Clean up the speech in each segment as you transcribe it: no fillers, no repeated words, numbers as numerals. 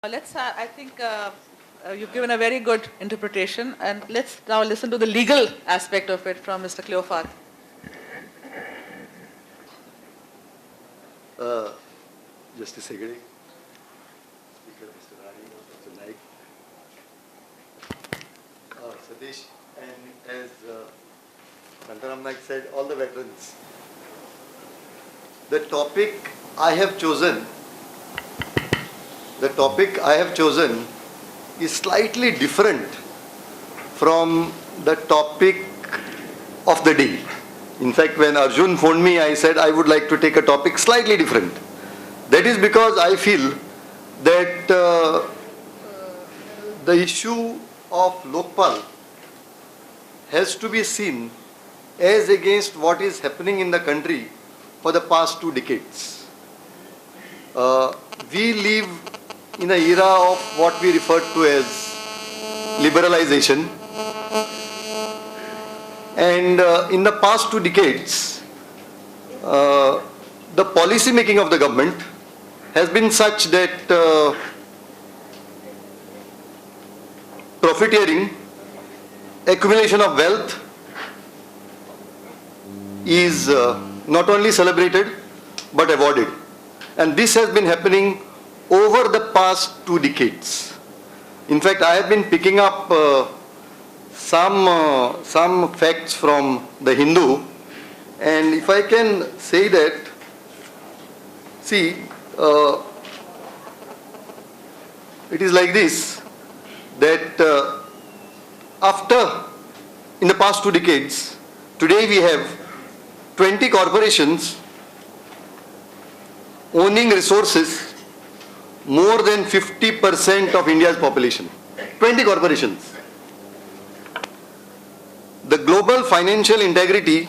I think you've given a very good interpretation, and let's now listen to the legal aspect of it from Mr. Cleophas. Justice Hegde, Speaker Mr. Rani, Mr. Naik, Satish, and as Santaram Naik said, all the veterans. The topic I have chosen is slightly different from the topic of the day. In fact, when Arjun phoned me, I said I would like to take a topic slightly different. That is because I feel that the issue of Lokpal has to be seen as against what is happening in the country for the past 2 decades. We live in an era of what we refer to as liberalization. And in the past 2 decades, the policy making of the government has been such that profiteering, accumulation of wealth is not only celebrated but awarded. And this has been happening over the past 2 decades. In fact, I have been picking up some facts from the Hindu, and if I can say that, see, it is like this, that in the past 2 decades, today we have 20 corporations owning resources more than 50% of India's population. 20 corporations. The Global Financial Integrity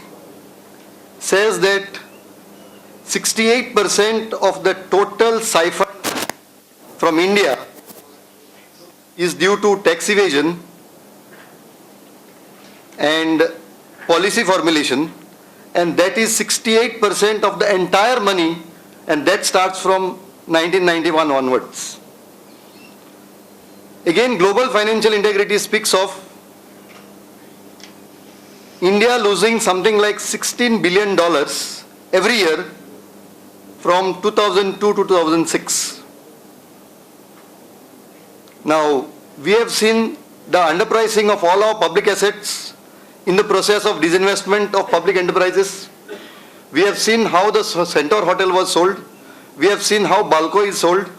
says that 68% of the total siphon from India is due to tax evasion and policy formulation, and that is 68% of the entire money, and that starts from 1991 onwards. Again, Global Financial Integrity speaks of India losing something like $16 billion every year from 2002 to 2006. Now, we have seen the underpricing of all our public assets in the process of disinvestment of public enterprises. We have seen how the Centaur Hotel was sold. We have seen how Balco is sold.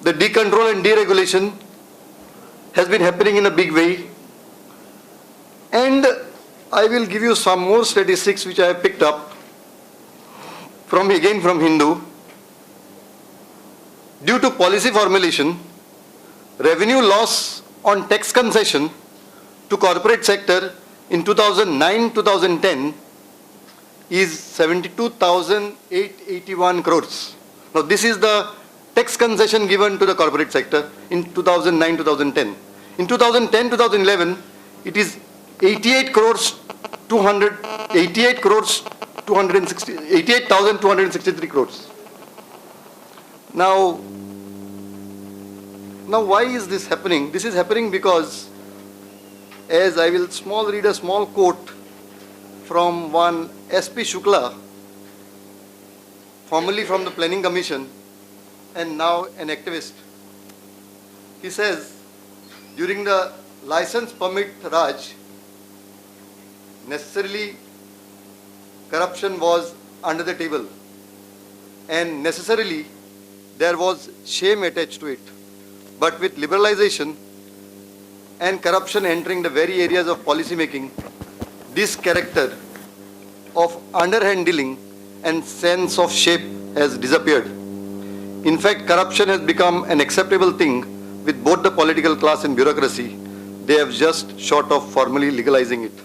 The decontrol and deregulation has been happening in a big way. And I will give you some more statistics which I have picked up from Hindu. Due to policy formulation, revenue loss on tax concession to corporate sector in 2009-2010 is 72,881 crores. Now this is the tax concession given to the corporate sector in 2009-2010. In 2010-2011, it is 88,263 crores. Now why is this happening? This is happening because, as I will read a small quote from one S.P. Shukla, formerly from the Planning Commission and now an activist. He says, during the license permit Raj, necessarily corruption was under the table, and necessarily there was shame attached to it. But with liberalization and corruption entering the very areas of policy making, this character of underhand dealing and sense of shape has disappeared. In fact, corruption has become an acceptable thing with both the political class and bureaucracy. They have just short of formally legalizing it.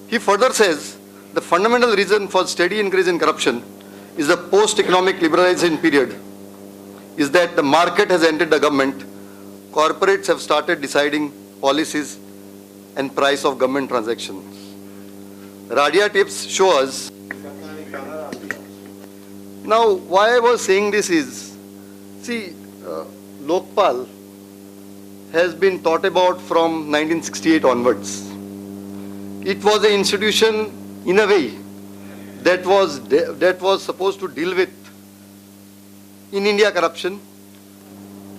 He further says the fundamental reason for steady increase in corruption is the post-economic liberalization period is that the market has entered the government. Corporates have started deciding policies and price of government transactions. Radia tips show us. Now, why I was saying this is, see, Lokpal has been thought about from 1968 onwards. It was an institution in a way that was supposed to deal with in India corruption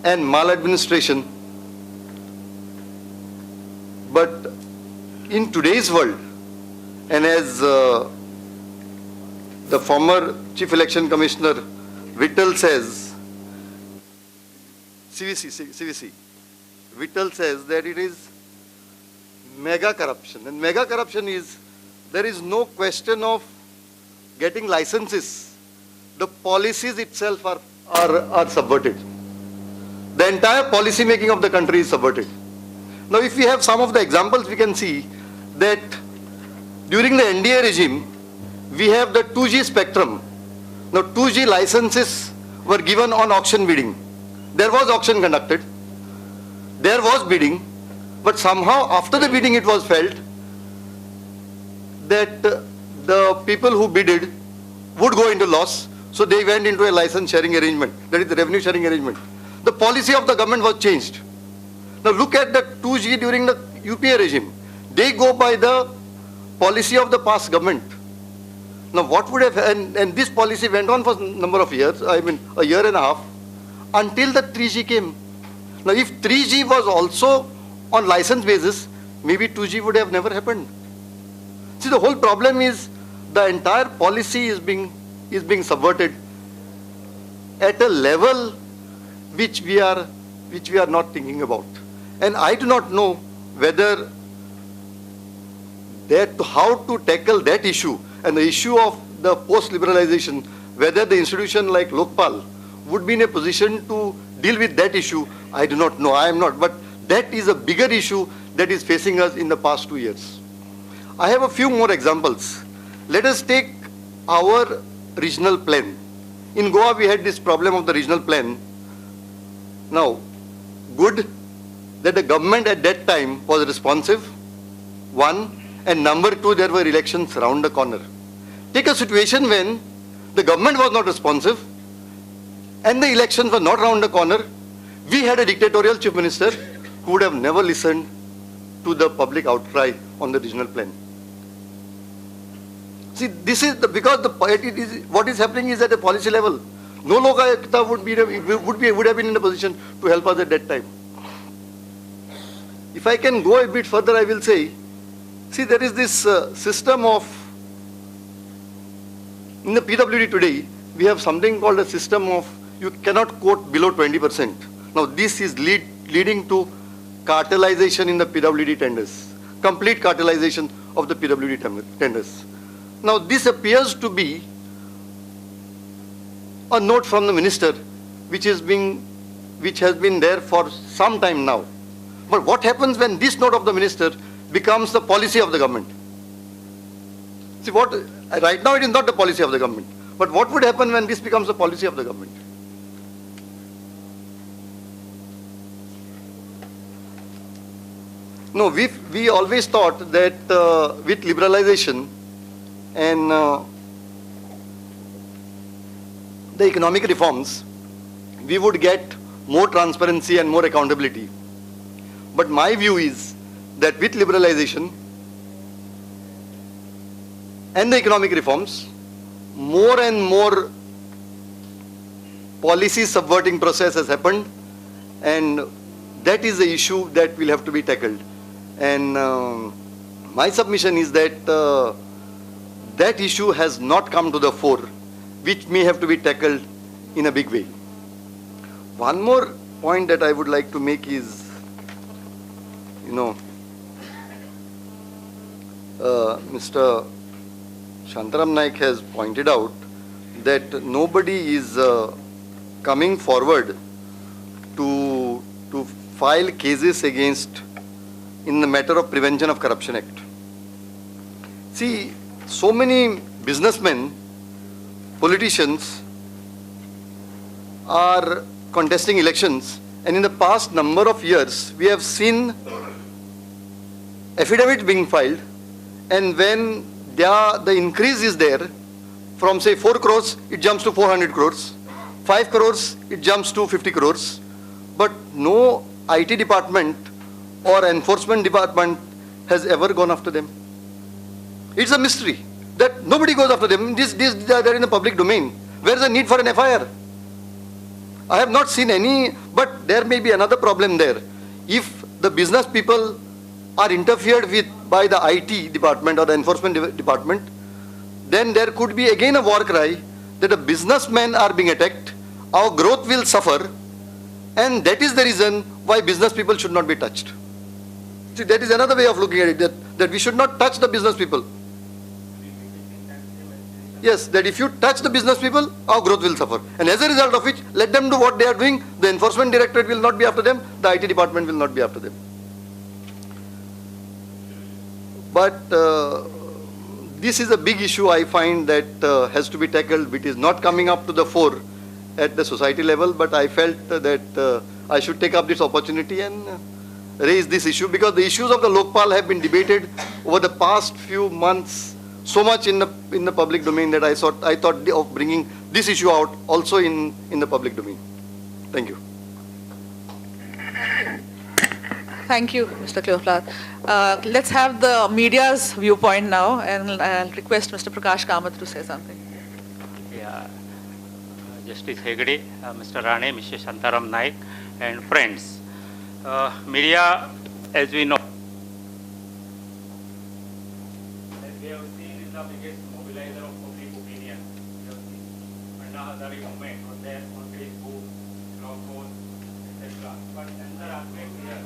and maladministration. But in today's world, and as the former Chief Election Commissioner Vittal says, CVC, Vittal says that it is mega corruption. And mega corruption is, there is no question of getting licenses. The policies itself are subverted. The entire policy making of the country is subverted. Now, if we have some of the examples, we can see that during the NDA regime, we have the 2G spectrum. Now, 2G licenses were given on auction bidding. There was auction conducted. There was bidding. But somehow, after the bidding, it was felt that the people who bidded would go into loss. So they went into a license sharing arrangement, that is the revenue sharing arrangement. The policy of the government was changed. Now look at the 2G during the UPA regime. They go by the policy of the past government. Now what would have, and this policy went on for a number of years, I mean a year and a half, until the 3G came. Now if 3G was also on license basis, maybe 2G would have never happened. See, the whole problem is the entire policy is being subverted at a level which we are not thinking about. And I do not know whether how to tackle that issue and the issue of the post-liberalization, whether the institution like Lokpal would be in a position to deal with that issue. I do not know. I am not. But that is a bigger issue that is facing us in the past 2 years. I have a few more examples. Let us take our regional plan. In Goa, we had this problem of the regional plan. Now, good that the government at that time was responsive, one, and number two, there were elections round the corner. Take a situation when the government was not responsive and the elections were not round the corner. We had a dictatorial chief minister who would have never listened to the public outcry on the regional plan. See, this is what is happening is at a policy level. No Lok Ayuktha would have been in a position to help us at that time. If I can go a bit further, I will say, see, there is this system of, in the PWD today, we have something called a system of, you cannot quote below 20%. Now, this is leading to cartelization in the PWD tenders, complete cartelization of the PWD tenders. Now, this appears to be a note from the minister, which has been there for some time now. But what happens when this note of the minister becomes the policy of the government? See, right now it is not the policy of the government. But what would happen when this becomes the policy of the government? No, we always thought that with liberalization and the economic reforms, we would get more transparency and more accountability. But my view is that with liberalization and the economic reforms, more and more policy subverting process has happened, and that is the issue that will have to be tackled. And my submission is that that issue has not come to the fore, which may have to be tackled in a big way. One more point that I would like to make is, Mr. Shantaram Naik has pointed out that nobody is coming forward to file cases against in the matter of Prevention of Corruption Act. See, so many businessmen, politicians are contesting elections, and in the past number of years, we have seen affidavits being filed, and when the increase is there, from say 4 crores, it jumps to 400 crores. 5 crores, it jumps to 50 crores. But no IT department or enforcement department has ever gone after them. It's a mystery that nobody goes after them. They're in the public domain. Where is the need for an FIR? I have not seen any, but there may be another problem there. If the business people are interfered with by the IT department or the enforcement department, then there could be again a war cry that the businessmen are being attacked, our growth will suffer, and that is the reason why business people should not be touched. See, that is another way of looking at it, that we should not touch the business people. Yes, that if you touch the business people, our growth will suffer. And as a result of which, let them do what they are doing. The enforcement directorate will not be after them. The IT department will not be after them. But this is a big issue I find that has to be tackled, which is not coming up to the fore at the society level. But I felt that I should take up this opportunity and raise this issue, because the issues of the Lokpal have been debated over the past few months so much in the public domain that I thought of bringing this issue out also in the public domain. Thank you. Thank you, Mr. Cleoflower. Let's have the media's viewpoint now, and I'll request Mr. Prakash Kamath to say something. Yeah, Justice Hegde, Mr. Rane, Mr. Shantaram Naik, and friends. Media, as we know, as we have seen, is the biggest mobilizer of public opinion. We have seen Anna Hazare movement on there, on Facebook, blog posts, etc. But another aspect here,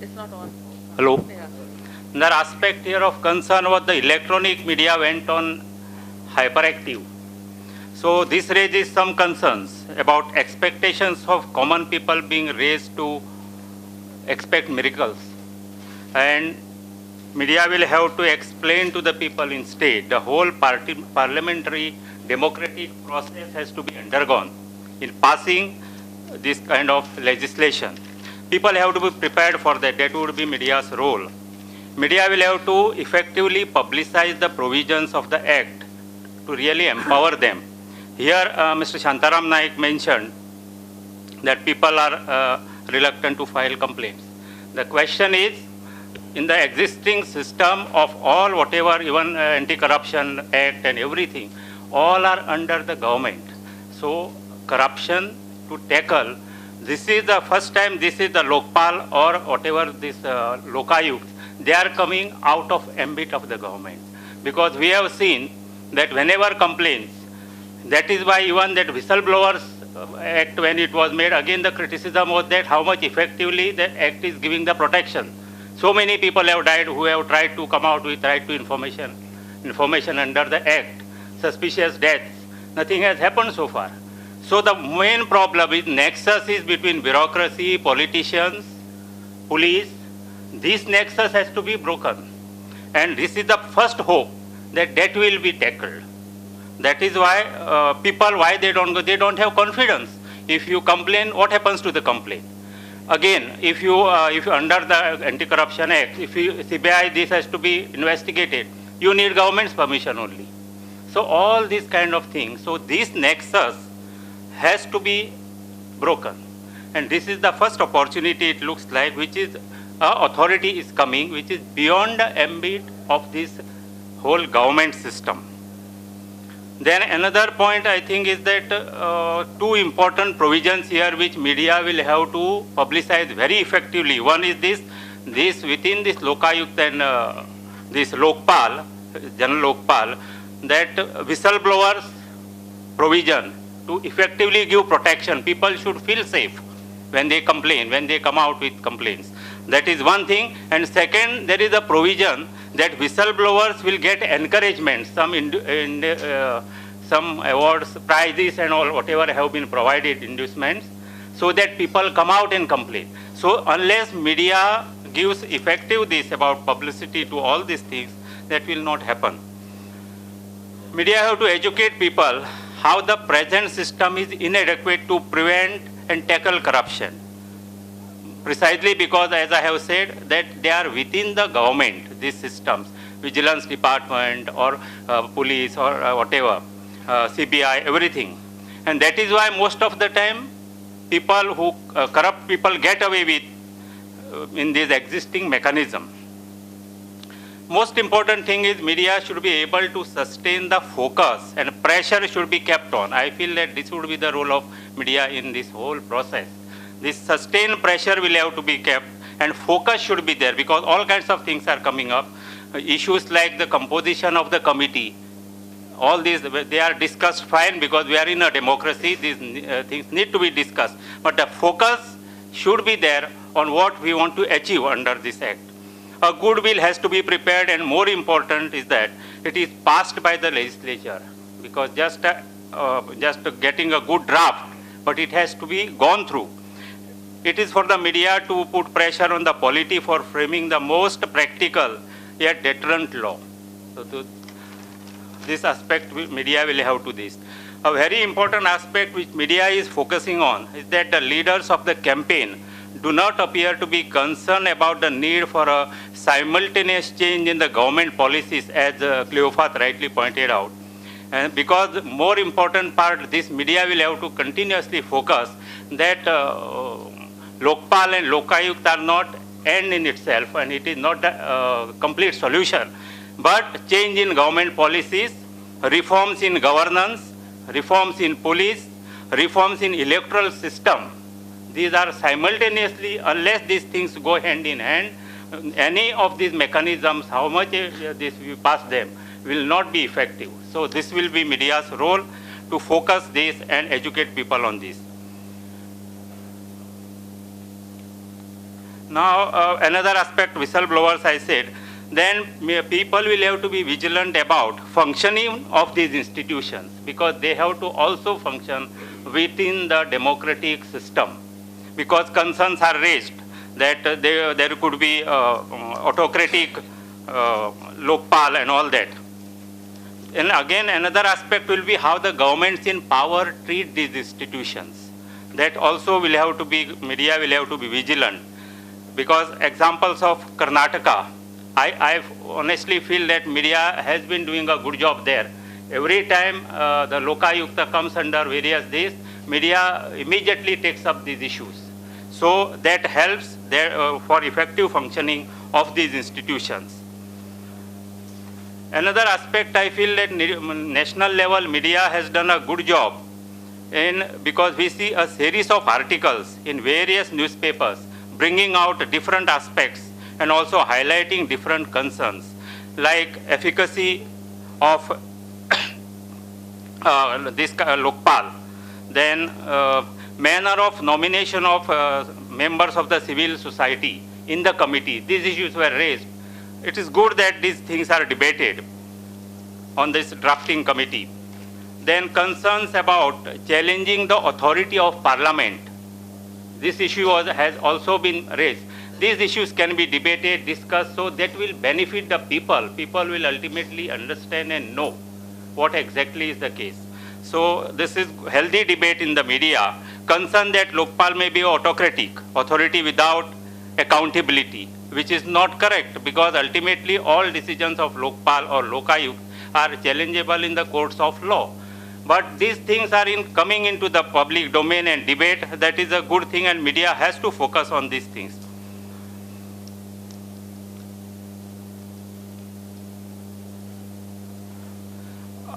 It's not on. hello. Yeah. Another aspect here of concern was the electronic media went on hyperactive. So this raises some concerns about expectations of common people being raised to expect miracles. And media will have to explain to the people instead the whole parliamentary democratic process has to be undergone in passing this kind of legislation. People have to be prepared for that. That would be media's role. Media will have to effectively publicize the provisions of the Act to really empower them. Here, Mr. Shantaram Naik mentioned that people are reluctant to file complaints. The question is, in the existing system of all whatever, even Anti-Corruption Act and everything, all are under the government. So, corruption to tackle, this is the first time this is the Lokpal or whatever this Lokayukt, they are coming out of ambit of the government. Because we have seen that whenever complaints, that is why even that Whistleblowers Act, when it was made, again the criticism was that how much effectively the Act is giving the protection. So many people have died who have tried to come out with right to information under the Act. Suspicious deaths. Nothing has happened so far. So the main problem is nexus is between bureaucracy, politicians, police. This nexus has to be broken. And this is the first hope that that will be tackled. That is why people, why they don't go, they don't have confidence. If you complain, what happens to the complaint? Again, if you under the Anti-Corruption Act, if you CBI, this has to be investigated, you need government's permission only. So all these kind of things. So this nexus has to be broken. And this is the first opportunity, it looks like, which is authority is coming, which is beyond the ambit of this whole government system. Then another point I think is that two important provisions here which media will have to publicize very effectively. One is this within this Lokayukt and this Lokpal, General Lokpal, that whistleblowers provision to effectively give protection. People should feel safe when they complain, when they come out with complaints. That is one thing. And second, there is a provision that whistleblowers will get encouragement, some awards, prizes and all, whatever have been provided, inducements, so that people come out and complain. So unless media gives effective this about publicity to all these things, that will not happen. Media have to educate people how the present system is inadequate to prevent and tackle corruption. Precisely because, as I have said, that they are within the government, these systems, vigilance department or police or whatever, CBI, everything. And that is why most of the time people who corrupt people get away with in this existing mechanism. Most important thing is media should be able to sustain the focus and pressure should be kept on. I feel that this would be the role of media in this whole process. This sustained pressure will have to be kept and focus should be there because all kinds of things are coming up. Issues like the composition of the committee, all these, they are discussed fine because we are in a democracy, these things need to be discussed. But the focus should be there on what we want to achieve under this act. A good bill has to be prepared and more important is that it is passed by the legislature because just getting a good draft, but it has to be gone through. It is for the media to put pressure on the polity for framing the most practical yet deterrent law. So this aspect media will have to this. A very important aspect which media is focusing on is that the leaders of the campaign do not appear to be concerned about the need for a simultaneous change in the government policies as Cleophas rightly pointed out. And because the more important part, this media will have to continuously focus that Lokpal and Lokayukt are not end in itself and it is not a complete solution. But change in government policies, reforms in governance, reforms in police, reforms in electoral system, these are simultaneously, unless these things go hand in hand, any of these mechanisms, how much this we pass them, will not be effective. So this will be media's role to focus this and educate people on this. Now, another aspect, whistleblowers, I said, then people will have to be vigilant about functioning of these institutions because they have to also function within the democratic system. Because concerns are raised that there could be autocratic Lokpal and all that. And again, another aspect will be how the governments in power treat these institutions. That also will have to be, media will have to be vigilant. Because examples of Karnataka, I honestly feel that media has been doing a good job there. Every time the Lokayukta comes under various days, media immediately takes up these issues. So that helps there, for effective functioning of these institutions. Another aspect I feel that national level media has done a good job because we see a series of articles in various newspapers bringing out different aspects and also highlighting different concerns like efficacy of this Lokpal, then manner of nomination of members of the civil society in the committee. These issues were raised. It is good that these things are debated on this drafting committee. Then concerns about challenging the authority of parliament. This issue has also been raised. These issues can be debated, discussed, so that will benefit the people. People will ultimately understand and know what exactly is the case. So this is healthy debate in the media. Concern that Lokpal may be autocratic, authority without accountability, which is not correct because ultimately all decisions of Lokpal or Lokayukt are challengeable in the courts of law. But these things are coming into the public domain and debate. That is a good thing and media has to focus on these things.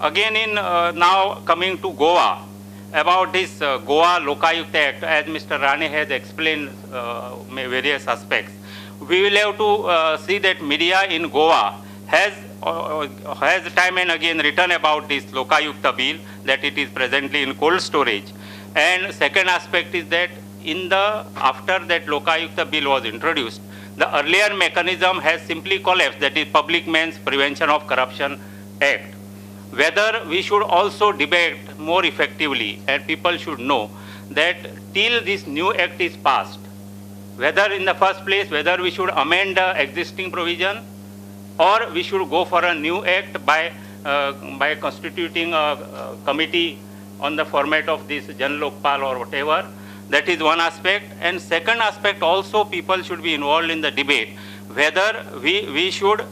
Again, in now coming to Goa, about this Goa Lokayukta Act, as Mr. Rane has explained various aspects, we will have to see that media in Goa has time and again written about this Lokayukta bill, that it is presently in cold storage. And second aspect is that after that Lokayukta bill was introduced, the earlier mechanism has simply collapsed, that is Public Means Prevention of Corruption Act. Whether we should also debate more effectively and people should know that till this new act is passed, whether in the first place, whether we should amend the existing provision or we should go for a new act by constituting a committee on the format of this Jan Lokpal or whatever. That is one aspect. And second aspect also, people should be involved in the debate whether we should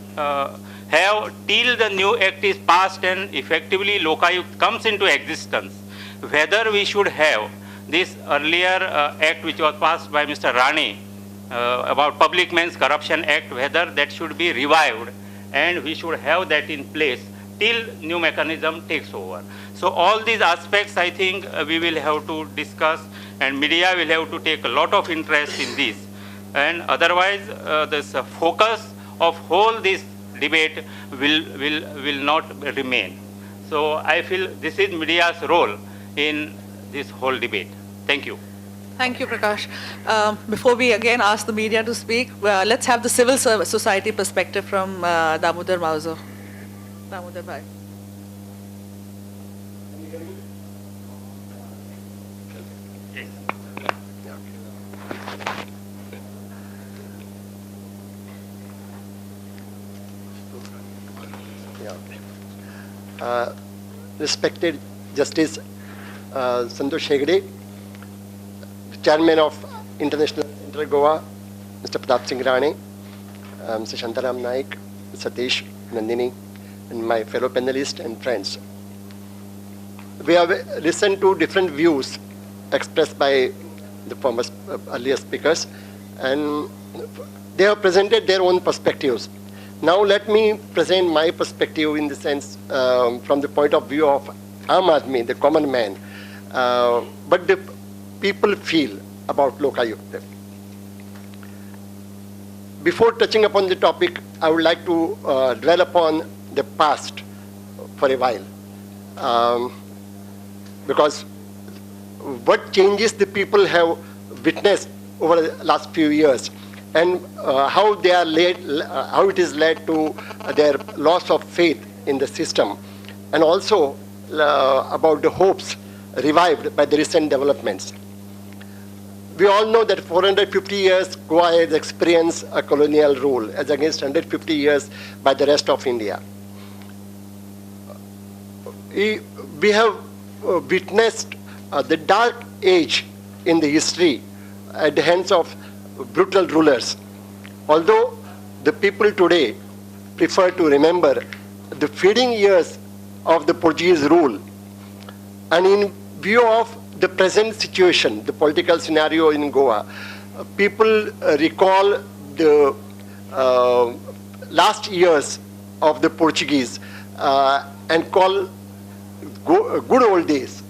have till the new act is passed and effectively Lokayukt comes into existence, whether we should have this earlier act which was passed by Mr. Rane about Public Men's Corruption Act, whether that should be revived and we should have that in place till new mechanism takes over. So all these aspects I think we will have to discuss, and media will have to take a lot of interest in this. And otherwise this focus of whole this debate will not remain. So I feel this is media's role in this whole debate. Thank you. Thank you, Prakash. Before we again ask the media to speak, let's have the civil society perspective from Damodar Mauzo. Damodar bhai. Respected Justice Santosh Hegde, the Chairman of International Center Goa, Mr. Pratap Singh Rane, Mr. Shantaram Naik, Satish, Nandini, and my fellow panelists and friends. We have listened to different views expressed by the former earlier speakers, and they have presented their own perspectives. Now let me present my perspective in the sense from the point of view of Aam Aadmi, the common man, but the people feel about Lokayukt. Before touching upon the topic, I would like to dwell upon the past for a while, because what changes the people have witnessed over the last few years, and how it is led to their loss of faith in the system, and also about the hopes revived by the recent developments. We all know that for 450 years, Goa has experienced a colonial rule as against 150 years by the rest of India. We have witnessed the dark age in the history at the hands of brutal rulers. Although the people today prefer to remember the fading years of the Portuguese rule, and in view of the present situation, the political scenario in Goa, people recall the last years of the Portuguese and call good old days.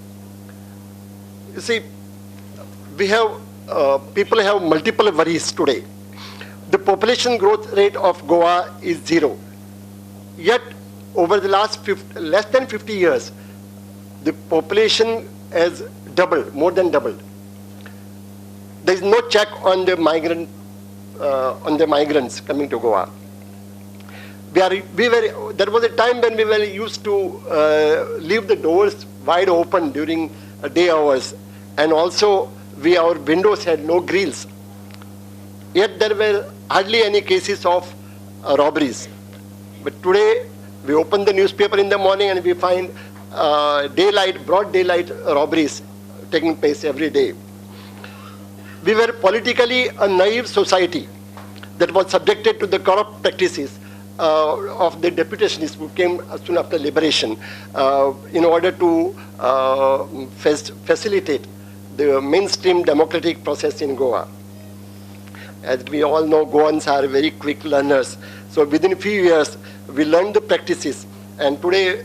You see, we have people have multiple worries today. The population growth rate of Goa is 0. Yet, over the last less than 50 years, the population has doubled, more than doubled. There is no check on the migrants coming to Goa. There was a time when we were used to leave the doors wide open during day hours, and also our windows had no grills. Yet there were hardly any cases of robberies. But today, we open the newspaper in the morning and we find broad daylight robberies taking place every day. We were politically a naive society that was subjected to the corrupt practices of the deputationists who came soon after liberation in order to facilitate the mainstream democratic process in Goa. As we all know, Goans are very quick learners. So within a few years, we learned the practices. And today,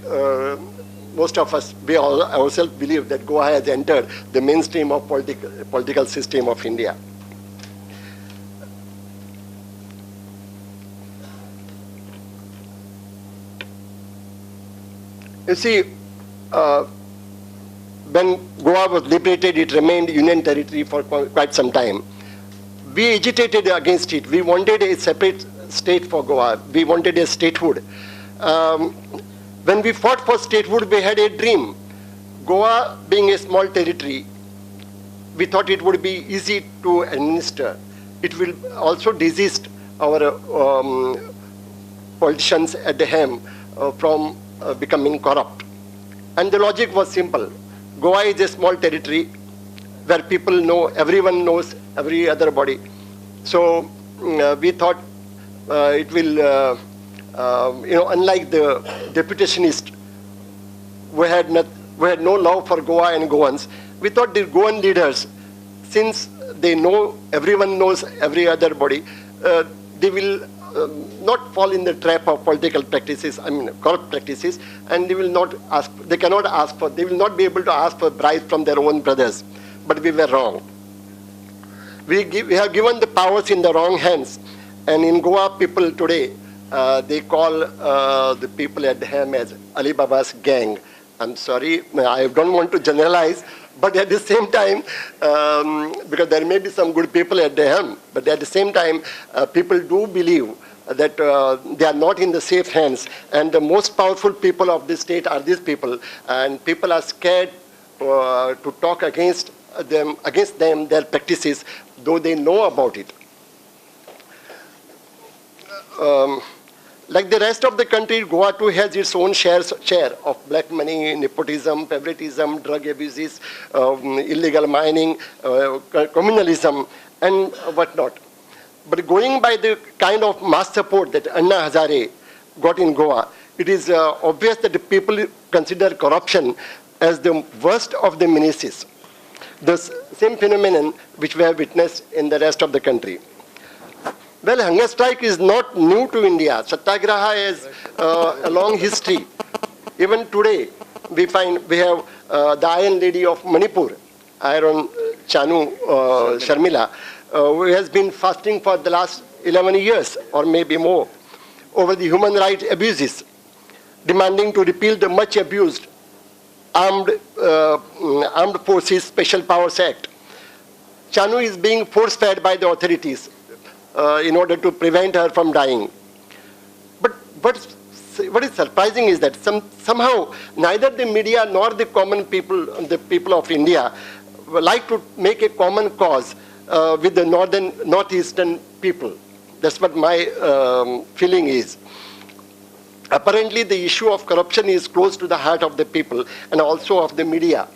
most of us, we all ourselves believe that Goa has entered the mainstream of political system of India. You see, when Goa was liberated, it remained union territory for quite some time. We agitated against it. We wanted a separate state for Goa. We wanted a statehood. When we fought for statehood, we had a dream. Goa being a small territory, we thought it would be easy to administer. It will also desist our politicians at the helm from becoming corrupt. And the logic was simple. Goa is a small territory where people know, everyone knows every other body. So we thought it will unlike the deputationists, we had no love for Goa and Goans. We thought the Goan leaders, since they know, everyone knows every other body, they will not fall in the trap of political practices, corrupt practices, and they will not be able to ask for bribes from their own brothers. But we were wrong. We have given the powers in the wrong hands. And in Goa, people today, they call the people at Ham as Alibaba's gang. I'm sorry, I don't want to generalize, but at the same time, because there may be some good people at Ham, but at the same time, people do believe that they are not in the safe hands, and the most powerful people of the state are these people, and people are scared to talk against them, their practices, though they know about it. Like the rest of the country, Goa too has its own share of black money, nepotism, favoritism, drug abuses, illegal mining, communalism, and whatnot. But going by the kind of mass support that Anna Hazare got in Goa, it is obvious that the people consider corruption as the worst of the menaces. The same phenomenon which we have witnessed in the rest of the country. Well, hunger strike is not new to India. Satyagraha has a long history. Even today, we have the Iron Lady of Manipur, Iron Chanu Sharmila, who has been fasting for the last 11 years or maybe more over the human rights abuses, demanding to repeal the much abused Armed Forces Special Powers Act. Chanu is being force-fed by the authorities in order to prevent her from dying. But what is surprising is that somehow neither the media nor the common people, the people of India, like to make a common cause with the northeastern people. That's what my feeling is. Apparently, the issue of corruption is close to the heart of the people and also of the media.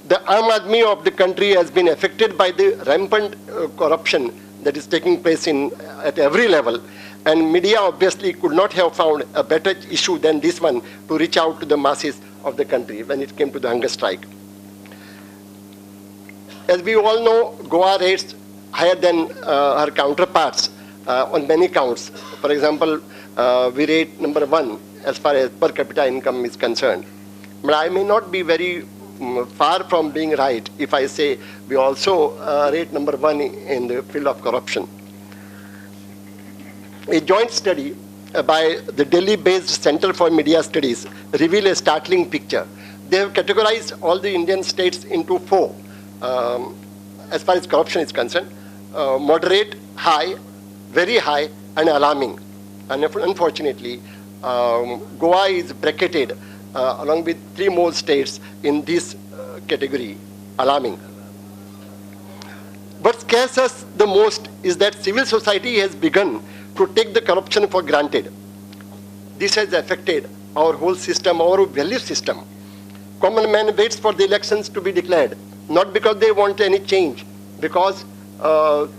The Aam Aadmi of the country has been affected by the rampant corruption that is taking place at every level, and media obviously could not have found a better issue than this one to reach out to the masses of the country when it came to the hunger strike. As we all know, Goa rates higher than her counterparts on many counts. For example, we rate number 1 as far as per capita income is concerned. But I may not be very far from being right if I say we also rate number 1 in the field of corruption. A joint study by the Delhi-based Center for Media Studies revealed a startling picture. They have categorized all the Indian states into 4 as far as corruption is concerned: moderate, high, very high, and alarming. And unfortunately, Goa is bracketed along with 3 more states in this category, alarming. What scares us the most is that civil society has begun to take the corruption for granted. This has affected our whole system, our value system. Common man waits for the elections to be declared, not because they want any change, because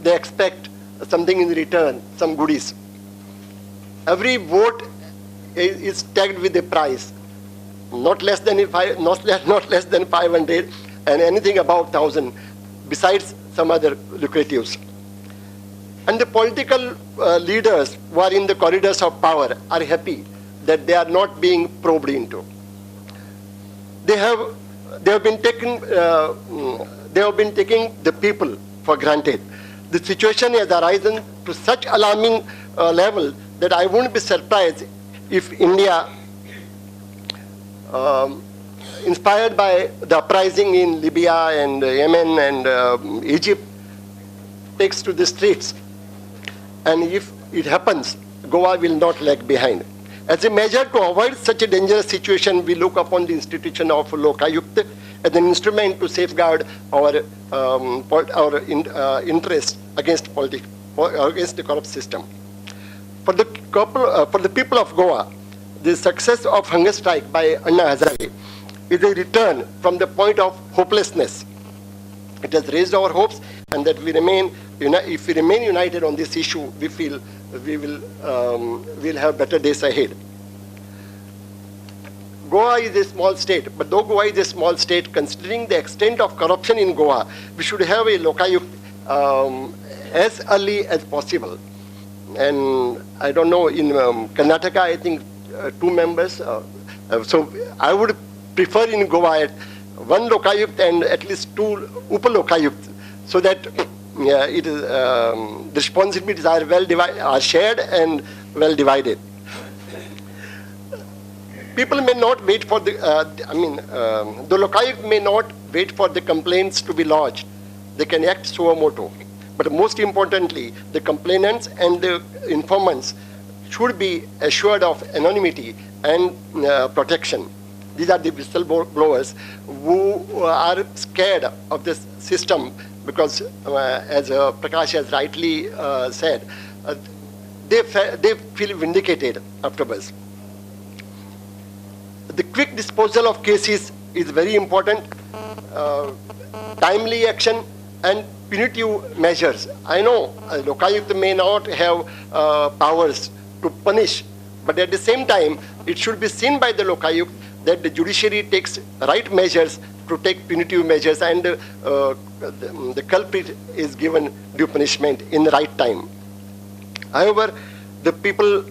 they expect something in return, some goodies. Every vote is tagged with a price, not less than 500, and anything above 1,000, besides some other lucratives. And the political leaders who are in the corridors of power are happy that they are not being probed into. They have been taking the people for granted. The situation has arisen to such alarming level that I wouldn't be surprised if India, inspired by the uprising in Libya and Yemen and Egypt, takes to the streets. And if it happens, Goa will not lag behind. As a measure to avoid such a dangerous situation, we look upon the institution of Lokayukt as an instrument to safeguard our interests against the corrupt system. For the people of Goa, the success of hunger strike by Anna Hazare is a return from the point of hopelessness. It has raised our hopes, and that we remain if we remain united on this issue, we feel we'll have better days ahead. Goa is a small state, but though Goa is a small state, considering the extent of corruption in Goa, we should have a Lokayukt as early as possible. And I don't know, in Karnataka, I think 2 members. So I would prefer in Goa one Lokayukt and at least 2 Upa-Lokayukt, so that the responsibilities are shared and well divided. People may not wait for the, the Lokayukt may not wait for the complaints to be lodged. They can act suo motu. But most importantly, the complainants and the informants should be assured of anonymity and protection. These are the whistleblowers who are scared of this system because, as Prakash has rightly said, they feel vindicated afterwards. The quick disposal of cases is very important. Timely action and punitive measures. I know Lokayukt may not have powers to punish, but at the same time, it should be seen by the Lokayukt that the judiciary takes right measures to take punitive measures, and the culprit is given due punishment in the right time. However, the people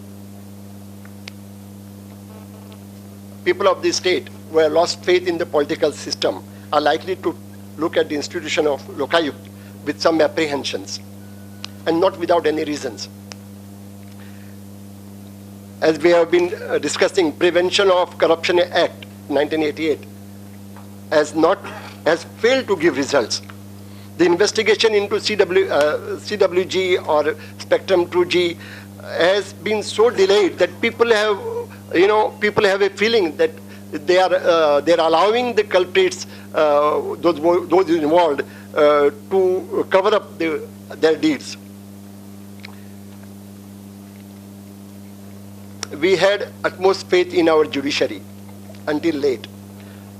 of the state who have lost faith in the political system are likely to look at the institution of Lokayukt with some apprehensions, and not without any reasons. As we have been discussing, Prevention of Corruption Act 1988 has failed to give results. The investigation into CWG or Spectrum 2G has been so delayed that people have a feeling that they are allowing the culprits, those involved, to cover up their deeds. We had utmost faith in our judiciary until late,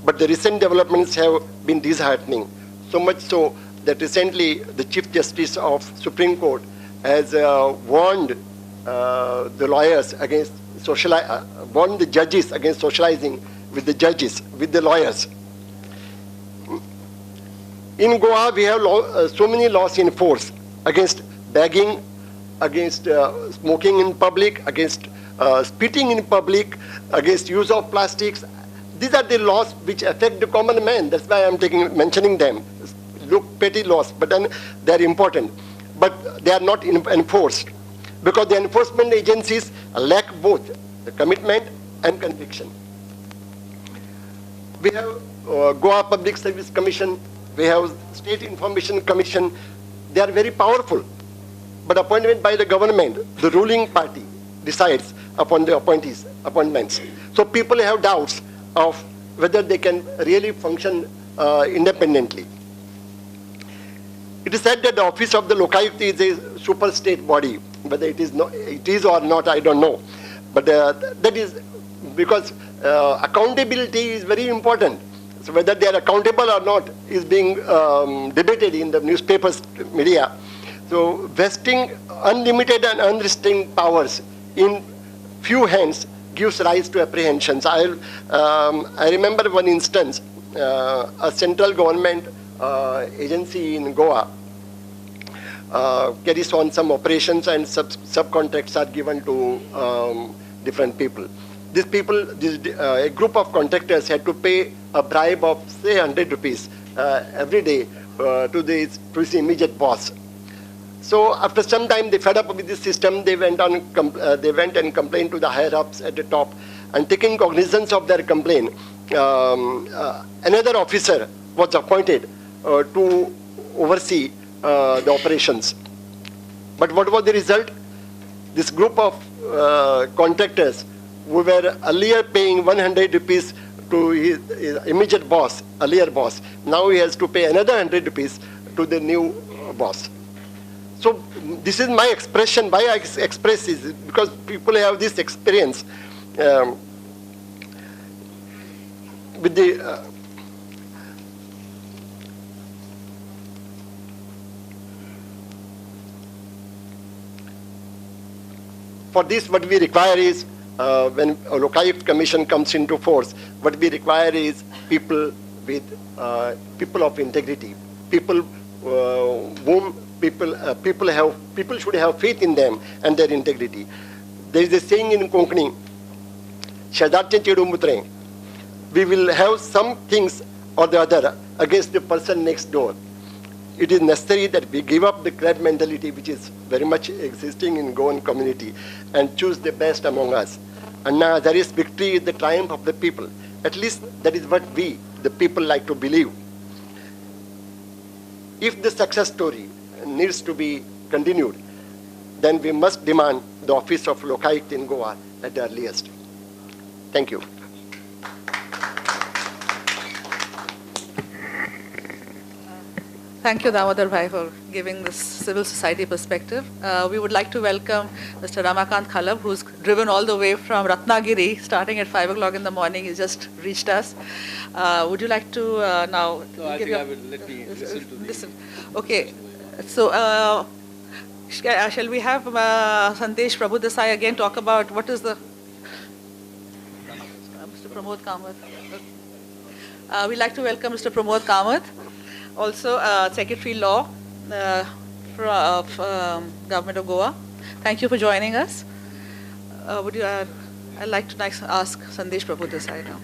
but the recent developments have been disheartening, so much so that recently the Chief Justice of Supreme Court has warned the lawyers against warned the judges against socializing with the lawyers. In Goa, we have so many laws in force against begging, against smoking in public, against spitting in public, against use of plastics. These are the laws which affect the common man. That's why I'm mentioning them. Look, petty laws, but then they're important. But they are not enforced because the enforcement agencies lack both the commitment and conviction. We have Goa Public Service Commission, we have State Information Commission. They are very powerful, but appointment by the government, the ruling party decides upon the appointments. So people have doubts of whether they can really function independently. It is said that the office of the Lokayukt is a super state body. Whether it is or not, I don't know. But that is because accountability is very important. So whether they are accountable or not is being debated in the newspapers, media. So vesting unlimited and unrestrained powers in few hands gives rise to apprehensions. I remember one instance, a central government agency in Goa carries on some operations and subcontracts are given to different people. A group of contractors had to pay a bribe of say 100 rupees every day to his immediate boss. So after some time, they fed up with this system. They went and complained to the higher ups at the top, and taking cognizance of their complaint, another officer was appointed to oversee the operations. But what was the result? This group of contractors who were earlier paying 100 rupees to his immediate boss, earlier boss, now he has to pay another 100 rupees to the new boss. So this is my expression. Why I express is because people have this experience with the for this, what we require is, when a Lokayukt Commission comes into force, what we require is people with, people of integrity, people whom people should have faith in them and their integrity. There is a saying in Konkani, "Shadache chedu mutre." We will have some things or the other against the person next door. It is necessary that we give up the crab mentality, which is very much existing in Goan community, and choose the best among us. And now there is victory is the triumph of the people. At least that is what we, the people, like to believe. If the success story needs to be continued, then we must demand the office of Lokayukt in Goa at the earliest. Thank you. Thank you, Damodar Bhai, for giving this civil society perspective. We would like to welcome Mr. Ramakant Khalab, who's driven all the way from Ratnagiri, starting at 5 o'clock in the morning. He's just reached us. Would you like to now No, I give think your... I will let me listen to the... Listen. Okay. So, shall we have Sandesh Prabhudesai again talk about what is the... Mr. Pramod Kamath. We'd like to welcome Mr. Pramod Kamath, also Secretary Law of Government of Goa. Thank you for joining us. I'd like to next ask Sandesh Prabhudesai now.